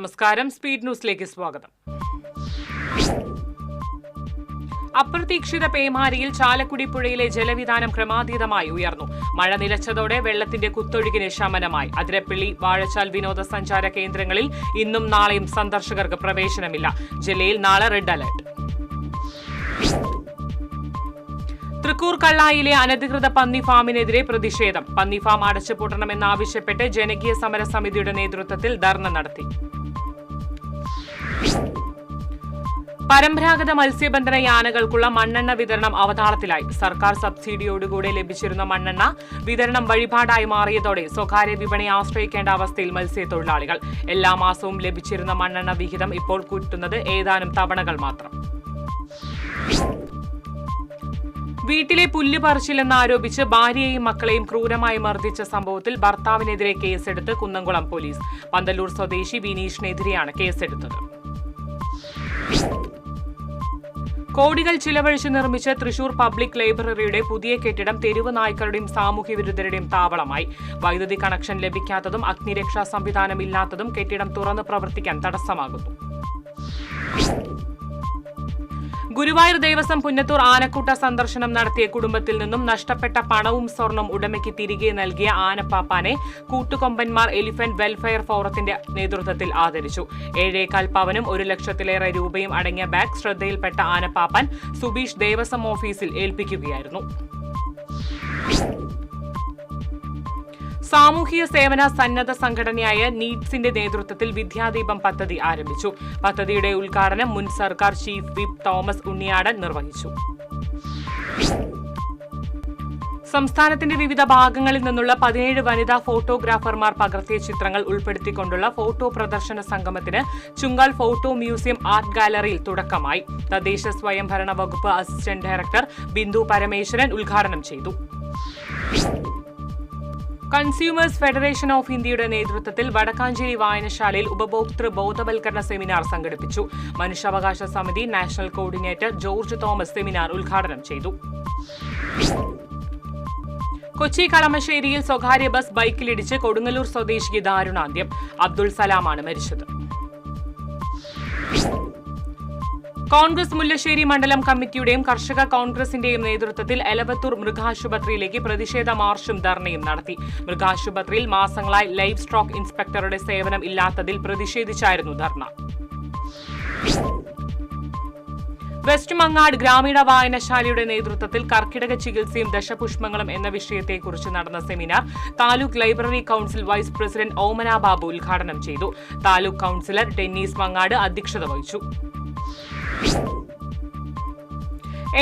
നമസ്കാരം, സ്പീഡ് ന്യൂസിലേക്ക് സ്വാഗതം. അപ്രതീക്ഷിത പേമാരിയിൽ ചാലക്കുടി പുഴയിലെ ജലവിധാനം ക്രമാതീതമായി ഉയർന്നു. മഴ നിലച്ചതോടെ വെള്ളത്തിന്റെ കുത്തൊഴുകിന് ശമനമായി. അതിരപ്പള്ളി, വാഴച്ചാൽ വിനോദസഞ്ചാര കേന്ദ്രങ്ങളിൽ ഇന്നും നാളെയും സന്ദർശകർക്ക് പ്രവേശനമില്ല. ജില്ലയിൽ നാളെ റെഡ് അലർട്ട്. തൃക്കൂർ കള്ളായിലെ അനധികൃത പന്നി ഫാമിനെതിരെ പ്രതിഷേധം. പന്നി ഫാം അടച്ചുപൂട്ടണമെന്നാവശ്യപ്പെട്ട് ജനകീയ സമരസമിതിയുടെ നേതൃത്വത്തിൽ ധർണ നടത്തി. പരമ്പരാഗത മത്സ്യബന്ധന യാനകൾക്കുള്ള മണ്ണെണ്ണ വിതരണം അവതാളത്തിലായി. സർക്കാർ സബ്സിഡിയോടുകൂടെ ലഭിച്ചിരുന്ന മണ്ണെണ്ണ വിതരണം വഴിപാടായി മാറിയതോടെ സ്വകാര്യ വിപണി ആശ്രയിക്കേണ്ട അവസ്ഥയിൽ മത്സ്യത്തൊഴിലാളികൾ. എല്ലാ മാസവും ലഭിച്ചിരുന്ന മണ്ണെണ്ണ വിഹിതം ഇപ്പോൾ കൂട്ടുന്നത് ഏതാനും തവണകൾ മാത്രം. വീട്ടിലെ പുല്ല് പറിച്ചില്ലെന്നാരോപിച്ച് ഭാര്യയെയും മക്കളെയും ക്രൂരമായി മർദ്ദിച്ച സംഭവത്തിൽ ഭർത്താവിനെതിരെ കേസെടുത്ത് കുന്നംകുളം പോലീസ്. പന്തല്ലൂർ സ്വദേശി വിനീഷിനെതിരെയാണ് കേസെടുത്തത്. കോടികൾ ചിലവഴിച്ച് നിർമ്മിച്ച തൃശൂർ പബ്ലിക് ലൈബ്രറിയുടെ പുതിയ കെട്ടിടം തെരുവ് നായ്ക്കളുടെയും സാമൂഹ്യ വിരുദ്ധരുടെയും താവളമായി. വൈദ്യുതി കണക്ഷൻ ലഭിക്കാത്തതും അഗ്നിരക്ഷാ സംവിധാനം ഇല്ലാത്തതും കെട്ടിടം തുറന്ന് പ്രവർത്തിക്കാൻ തടസ്സമാകുന്നു. ഗുരുവായൂർ ദേവസ്വം പുന്നത്തൂർ ആനക്കൂട്ട സന്ദർശനം നടത്തിയ കുടുംബത്തിൽ നിന്നും നഷ്ടപ്പെട്ട പണവും സ്വർണം ഉടമയ്ക്ക് തിരികെ നൽകിയ ആനപ്പാപ്പാനെ കൂട്ടുകൊമ്പന്മാർ എലിഫന്റ് വെൽഫെയർ ഫോറത്തിന്റെ നേതൃത്വത്തിൽ ആദരിച്ചു. 7.25 പവനും 1 ലക്ഷത്തിലേറെ രൂപയും അടങ്ങിയ ബാഗ് ശ്രദ്ധയിൽപ്പെട്ട ആനപ്പാപ്പാൻ സുബീഷ് ദേവസ്വം ഓഫീസിൽ ഏൽപ്പിക്കുകയായിരുന്നു. സാമൂഹിക സേവന സന്നദ്ധ സംഘടനയായ നീഡ്സിന്റെ നേതൃത്വത്തിൽ വിദ്യാദീപം പദ്ധതി ആരംഭിച്ചു. പദ്ധതിയുടെ ഉദ്ഘാടനം മുൻ സർക്കാർ ചീഫ് വിപ്പ് തോമസ് ഉണ്ണിയാടൻ നിർവഹിച്ചു. സംസ്ഥാനത്തിന്റെ വിവിധ ഭാഗങ്ങളിൽ നിന്നുള്ള 17 വനിതാ ഫോട്ടോഗ്രാഫർമാർ പകർത്തിയ ചിത്രങ്ങൾ ഉൾപ്പെടുത്തിക്കൊണ്ടുള്ള ഫോട്ടോ പ്രദർശന സംഗമത്തിന് ചുങ്കാൽ ഫോട്ടോ മ്യൂസിയം ആർട്ട് ഗാലറിയിൽ തുടക്കമായി. തദ്ദേശ സ്വയംഭരണ വകുപ്പ് അസിസ്റ്റന്റ് ഡയറക്ടർ ബിന്ദു പരമേശ്വരൻ ഉദ്ഘാടനം ചെയ്തു. കൺസ്യൂമേഴ്സ് ഫെഡറേഷൻ ഓഫ് ഇന്ത്യയുടെ നേതൃത്വത്തിൽ വടക്കാഞ്ചേരി വായനശാലയിൽ ഉപഭോക്തൃ ബോധവൽക്കരണ സെമിനാർ സംഘടിപ്പിച്ചു. മനുഷ്യാവകാശ സമിതി national coordinator George Thomas seminar ഉദ്ഘാടനം ചെയ്തു. കൊച്ചി കളമശ്ശേരിയിൽ സ്വകാര്യ ബസ് ബൈക്കിലിടിച്ച് കൊടുങ്ങല്ലൂർ സ്വദേശിക്ക് ദാരുണാന്ത്യം. അബ്ദുൾ സലാമാണ് മരിച്ചത്. കോൺഗ്രസ് മുല്ലശ്ശേരി മണ്ഡലം കമ്മിറ്റിയുടെയും കർഷക കോൺഗ്രസിന്റെയും നേതൃത്വത്തിൽ എലവത്തൂർ മൃഗാശുപത്രിയിലേക്ക് പ്രതിഷേധ മാർച്ചും ധർണയും നടത്തി. മൃഗാശുപത്രിയിൽ മാസങ്ങളായി ലൈവ് സ്റ്റോക്ക് ഇൻസ്പെക്ടറുടെ സേവനം ഇല്ലാത്തതിൽ പ്രതിഷേധിച്ചായിരുന്നു ധർണ. വെസ്റ്റ് മങ്ങാട് ഗ്രാമീണ വായനശാലയുടെ നേതൃത്വത്തിൽ കർക്കിടക ചികിത്സയും ദശപുഷ്പങ്ങളും എന്ന വിഷയത്തെക്കുറിച്ച് നടന്ന seminar taluk library council vice president Omana Babu ഉദ്ഘാടനം ചെയ്തു. താലൂക്ക് കൌൺസിലർ ഡെന്നീസ് മങ്ങാട് അധ്യക്ഷത വഹിച്ചു.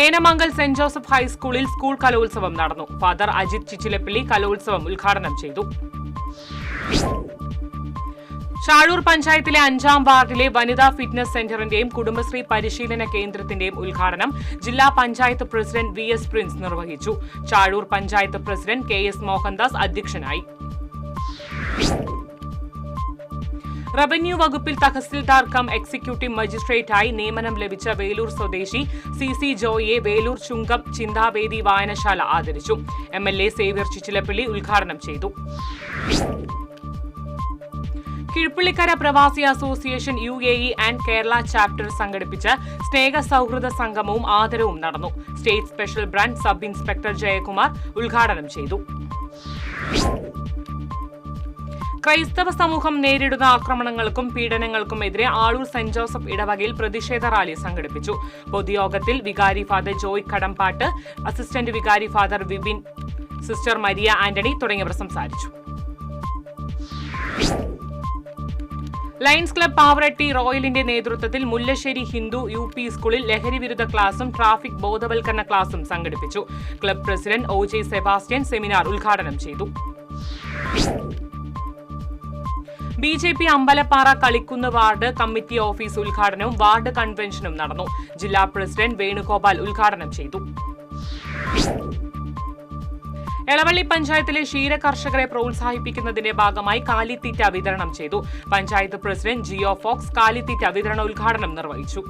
ഏനമംഗൽ സെന്റ് ജോസഫ് ഹൈസ്കൂളിൽ സ്കൂൾ കലോത്സവം നടന്നു. ഫാദർ അജിത് ചിച്ചിലപ്പള്ളി കലോത്സവം ഉദ്ഘാടനം ചെയ്തു. ചാഴൂർ പഞ്ചായത്തിലെ 5-ാം വാർഡിലെ വനിതാ ഫിറ്റ്നസ് സെന്ററിന്റെയും കുടുംബശ്രീ പരിശീലന കേന്ദ്രത്തിന്റെയും ഉദ്ഘാടനം ജില്ലാ പഞ്ചായത്ത് പ്രസിഡന്റ് VS പ്രിൻസ് നിർവഹിച്ചു. ചാഴൂർ പഞ്ചായത്ത് പ്രസിഡന്റ് KS മോഹൻദാസ് അധ്യക്ഷനായി. റവന്യൂ വകുപ്പിൽ തഹസിൽദാർ കം എക്സിക്യൂട്ടീവ് മജിസ്ട്രേറ്റായി നിയമനം ലഭിച്ച വേലൂർ സ്വദേശി CC ജോയിയെ വേലൂർ ചുങ്കം ചിന്താവേദി വായനശാല ആദരിച്ചു. MLA സേവ്യർ ചിച്ചിലപ്പള്ളി ഉദ്ഘാടനം ചെയ്തു. കിഴുപ്പള്ളിക്കര പ്രവാസി association UAE and Kerala chapter സംഘടിപ്പിച്ച സ്നേഹ സൗഹൃദ സംഗമവും ആദരവും നടന്നു. State special branch sub inspector Jayakumar ഉദ്ഘാടനം ചെയ്തു. ക്രൈസ്തവ സമൂഹം നേരിടുന്ന ആക്രമണങ്ങൾക്കും പീഡനങ്ങൾക്കും എതിരെ ആളൂർ സെന്റ് ജോസഫ് ഇടവകയിൽ പ്രതിഷേധ റാലി സംഘടിപ്പിച്ചു. പൊതുയോഗത്തിൽ വികാരി ഫാദർ ജോയ് കടമ്പാട്ട്, അസിസ്റ്റന്റ് വികാരി father Vipin, sister Maria Antony തുടങ്ങിയവർ സംസാരിച്ചു. ലയൺസ് ക്ലബ് പാവറട്ടി റോയലിന്റെ നേതൃത്വത്തിൽ മുല്ലശ്ശേരി ഹിന്ദു UP സ്കൂളിൽ ലഹരിവിരുദ്ധ ക്ലാസും ട്രാഫിക് ബോധവൽക്കരണ ക്ലാസും സംഘടിപ്പിച്ചു. Club president OJ Sebastian seminar ഉദ്ഘാടനം ചെയ്തു. BJP Ambalappara Kalikkunnu ward committee office ഉദ്ഘാടനവും വാർഡ് കൺവെൻഷനും നടന്നു. ജില്ലാ പ്രസിഡന്റ് വേണുഗോപാൽ ഉദ്ഘാടനം ചെയ്തു. എളവള്ളി പഞ്ചായത്തിലെ ക്ഷീര കർഷകരെ പ്രോത്സാഹിപ്പിക്കുന്നതിന്റെ ഭാഗമായി കാലിത്തീറ്റ വിതരണം ചെയ്തു. പഞ്ചായത്ത് പ്രസിഡന്റ് ജിയോ ഫോക്സ് കാലിത്തീറ്റ വിതരണ ഉദ്ഘാടനം നിർവഹിച്ചു.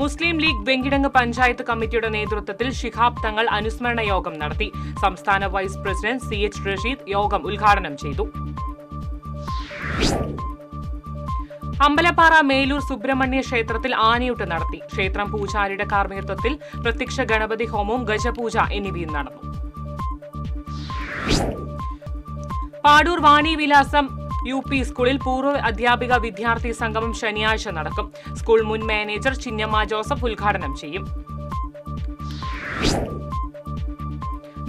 മുസ്ലിം ലീഗ് വെങ്കിടങ്ങ് പഞ്ചായത്ത് കമ്മിറ്റിയുടെ നേതൃത്വത്തിൽ ശിഹാബ് തങ്ങൾ അനുസ്മരണ യോഗം നടത്തി. സംസ്ഥാന വൈസ് പ്രസിഡന്റ് CH റഷീദ് യോഗം ഉദ്ഘാടനം ചെയ്തു. അമ്പലപ്പാറ മേലൂർ സുബ്രഹ്മണ്യ ക്ഷേത്രത്തിൽ ആനയൂട്ട് നടത്തി. ക്ഷേത്രം പൂജാരിയുടെ കാർമ്മികത്വത്തിൽ പ്രത്യക്ഷ ഗണപതി ഹോമവും ഗജപൂജ എന്നിവയും നടന്നു. പാടൂർ വാണിവിലാസം UP സ്കൂളിൽ പൂർവ്വ അധ്യാപിക വിദ്യാർത്ഥി സംഗമം ശനിയാഴ്ച നടക്കും. സ്കൂൾ മുൻ മാനേജർ ചിന്നമ്മ ജോസഫ് ഉദ്ഘാടനം ചെയ്യും.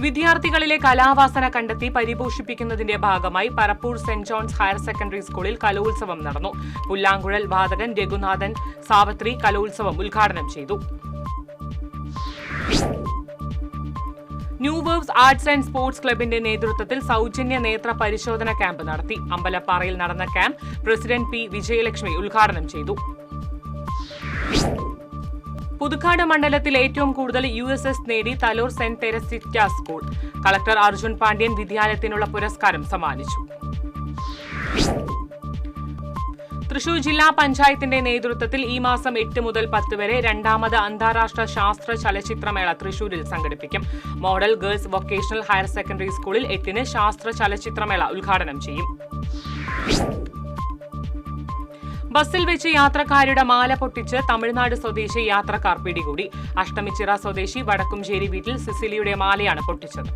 വിദ്യാർത്ഥികളിലെ കലാവാസന കണ്ടെത്തി പരിപോഷിപ്പിക്കുന്നതിന്റെ ഭാഗമായി Parappur saint John's higher secondary സ്കൂളിൽ കലോത്സവം നടന്നു. പുല്ലാങ്കുഴൽ വാദകൻ രഘുനാഥൻ സാവത്രി കലോത്സവം ഉദ്ഘാടനം ചെയ്തു. New waves arts and sports ക്ലബിന്റെ നേതൃത്വത്തിൽ സൗജന്യ നേത്ര പരിശോധന ക്യാമ്പ് നടത്തി. അമ്പലപ്പാറയിൽ നടന്ന ക്യാമ്പ് പ്രസിഡന്റ് P. വിജയലക്ഷ്മി ഉദ്ഘാടനം ചെയ്തു. പുതുക്കാട് മണ്ഡലത്തിൽ ഏറ്റവും കൂടുതൽ USS നേടി Thalore saint Teresita school. Collector Arjun Pandian വിദ്യാലയത്തിനുള്ള പുരസ്കാരം സമ്മാനിച്ചു. തൃശൂർ ജില്ലാ പഞ്ചായത്തിന്റെ നേതൃത്വത്തിൽ ഈ മാസം 8 മുതൽ 10 വരെ 2ാമത് അന്താരാഷ്ട്ര ശാസ്ത്ര ചലച്ചിത്രമേള തൃശൂരിൽ സംഘടിപ്പിക്കും. Model girls vocational higher secondary സ്കൂളിൽ 8-ന് ശാസ്ത്ര ചലച്ചിത്രമേള ഉദ്ഘാടനം ചെയ്യും. ബസ്സിൽ വെച്ച് യാത്രക്കാരുടെ മാല പൊട്ടിച്ച് തമിഴ്നാട് സ്വദേശി യാത്രക്കാർ പിടികൂടി. അഷ്ടമിച്ചിറ സ്വദേശി വടക്കുംചേരി വീട്ടിൽ സിസിലിയുടെ മാലയാണ് പൊട്ടിച്ചത്.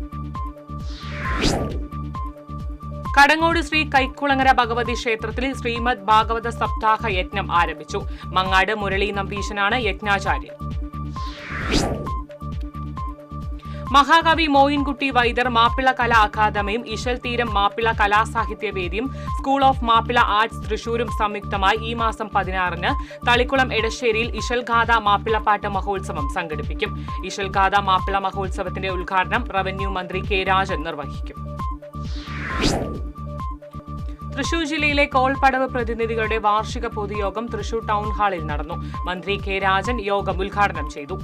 കടങ്ങോട് ശ്രീ കൈക്കുളങ്ങര ഭഗവതി ക്ഷേത്രത്തിൽ ശ്രീമദ് ഭാഗവത സപ്താഹ യജ്ഞം ആരംഭിച്ചു. മങ്ങാട് മുരളി നമ്പീശനാണ് യജ്ഞാചാര്യൻ. മഹാകവി മോയിൻകുട്ടി വൈദ്യർ മാപ്പിള കലാ അക്കാദമിയും ഇശൽ തീരം മാപ്പിള കലാസാഹിത്യവേദിയും സ്കൂൾ ഓഫ് മാപ്പിള ആർട്സ് തൃശൂരും സംയുക്തമായി ഈ മാസം 16-ന് തളിക്കുളം എടശ്ശേരിയിൽ ഇശൽഗാഥ മാപ്പിളപ്പാട്ട് മഹോത്സവം സംഘടിപ്പിക്കും. ഇശൽഗാഥ മാപ്പിള മഹോത്സവത്തിന്റെ ഉദ്ഘാടനം റവന്യൂ മന്ത്രി K. രാജൻ നിർവഹിക്കും. തൃശൂർ ജില്ലയിലെ കോൾപടവ് പ്രതിനിധികളുടെ വാർഷിക പൊതുയോഗം തൃശൂർ ടൗൺ ഹാളിൽ നടന്നു. മന്ത്രി K. രാജൻ യോഗം ഉദ്ഘാടനം ചെയ്തു.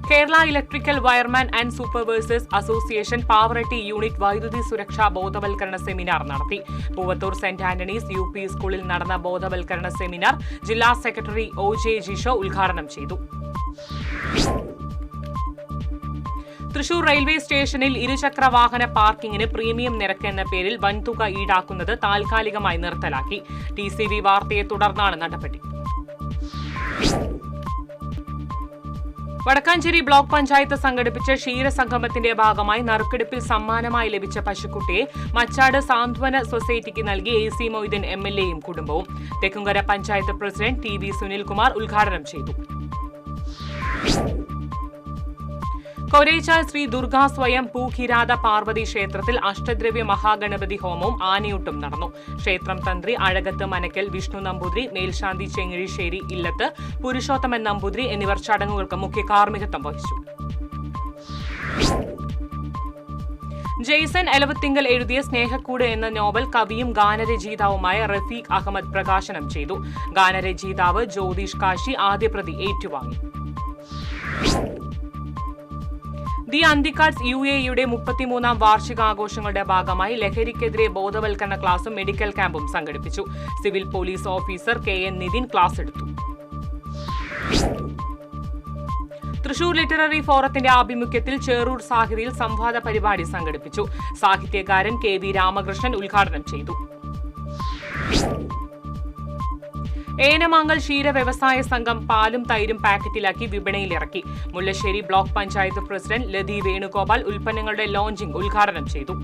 Kerala electrical wireman and supervisors association Pavaratti unit വൈദ്യുതി സുരക്ഷാ ബോധവൽക്കരണ സെമിനാർ നടത്തി. പൂവത്തൂർ സെന്റ് ആന്റണീസ് UP സ്കൂളിൽ നടന്ന ബോധവൽക്കരണ സെമിനാർ ജില്ലാ സെക്രട്ടറി OJ ജിഷോ ഉദ്ഘാടനം ചെയ്തു. തൃശൂർ റെയിൽവേ സ്റ്റേഷനിൽ ഇരുചക്ര വാഹന പാർക്കിംഗിന് പ്രീമിയം നിരക്ക് എന്ന പേരിൽ വൻതുക ഈടാക്കുന്നത് താൽക്കാലികമായി നിർത്തലാക്കി. TCV വാർത്തയെ തുടർന്നാണ് നടപടി. വടക്കാഞ്ചേരി ബ്ലോക്ക് പഞ്ചായത്ത് സംഘടിപ്പിച്ച ക്ഷീരസംഗമത്തിന്റെ ഭാഗമായി നറുക്കെടുപ്പിൽ സമ്മാനമായി ലഭിച്ച പശുക്കുട്ടിയെ മച്ചാട് സാന്ത്വന സൊസൈറ്റിക്ക് നൽകി AC മൊയ്തീൻ MLAയും കുടുംബവും. തെക്കുംകര പഞ്ചായത്ത് പ്രസിഡന്റ് TV സുനിൽകുമാർ ഉദ്ഘാടനം ചെയ്തു. കൊരേച്ചാൽ ശ്രീ ദുർഗാ സ്വയം പൂഖിരാത പാർവതി ക്ഷേത്രത്തിൽ അഷ്ടദ്രവ്യ മഹാഗണപതി ഹോമവും ആനയൂട്ടും നടന്നു. ക്ഷേത്രം തന്ത്രി അഴകത്ത് മനക്കൽ വിഷ്ണു നമ്പൂതിരി, മേൽശാന്തി ചെങ്ങിഴിശ്ശേരി ഇല്ലത്ത് പുരുഷോത്തമൻ നമ്പൂതിരി എന്നിവർ ചടങ്ങുകൾക്ക് മുഖ്യ കാർമ്മികത്വം വഹിച്ചു. ജെയ്സൺ എലവത്തിങ്കൽ എഴുതിയ സ്നേഹക്കൂട് എന്ന നോവൽ കവിയും ഗാനരചയിതാവുമായ റഫീഖ് അഹമ്മദ് പ്രകാശനം ചെയ്തു. ഗാനരചയിതാവ് ജ്യോതിഷ് കാശി ആദ്യപ്രതി ഏറ്റുവാങ്ങി. ദി അന്തിക്കാട്സ് UAEയുടെ 33ാം വാർഷികാഘോഷങ്ങളുടെ ഭാഗമായി ലഹരിക്കെതിരെ ബോധവൽക്കരണ ക്ലാസും മെഡിക്കൽ ക്യാമ്പും സംഘടിപ്പിച്ചു. Civil police officer KN Nithin class എടുത്തു. തൃശൂർ ലിറ്റററി ഫോറത്തിന്റെ ആഭിമുഖ്യത്തിൽ ചേറൂർ സാഹിതിയിൽ സംവാദ പരിപാടി സംഘടിപ്പിച്ചു. സാഹിത്യകാരൻ KV രാമകൃഷ്ണൻ ഉദ്ഘാടനം ചെയ്തു. ഏനമാങ്ങൽ ക്ഷീര വ്യവസായ സംഘം പാലും തൈരും പാക്കറ്റിലാക്കി വിപണിയിലിറക്കി. മുല്ലശ്ശേരി ബ്ലോക്ക് പഞ്ചായത്ത് പ്രസിഡന്റ് ലതി വേണുഗോപാൽ ഉൽപ്പന്നങ്ങളുടെ ലോഞ്ചിംഗ് ഉദ്ഘാടനം ചെയ്തു.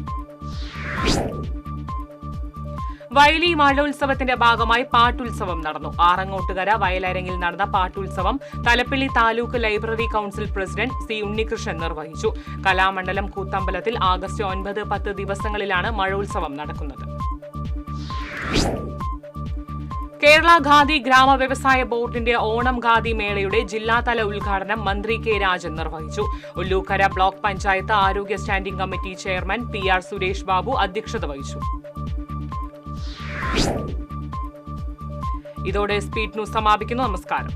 വയലി വാഴോത്സവത്തിന്റെ ഭാഗമായി പാട്ടുത്സവം നടന്നു. ആറങ്ങോട്ടുകര വയലരങ്ങിൽ നടന്ന പാട്ടുത്സവം Thalappilly taluk library council president C. Unnikrishnan നിർവഹിച്ചു. കലാമണ്ഡലം കൂത്തമ്പലത്തിൽ ആഗസ്റ്റ് 9, 10 ദിവസങ്ങളിലാണ് മഴോത്സവം നടക്കുന്നത്. കേരള ഖാദി ഗ്രാമ വ്യവസായ ബോർഡിന്റെ ഓണം ഖാദി മേളയുടെ ജില്ലാതല ഉദ്ഘാടനം മന്ത്രി K. രാജൻ നിർവഹിച്ചു. ഉല്ലൂക്കര ബ്ലോക്ക് പഞ്ചായത്ത് ആരോഗ്യ standing committee chairman PR Suresh Babu അധ്യക്ഷത വഹിച്ചു. ഇതോടെ സ്പീഡ് ന്യൂസ് സമാപിക്കുന്നു. നമസ്കാരം.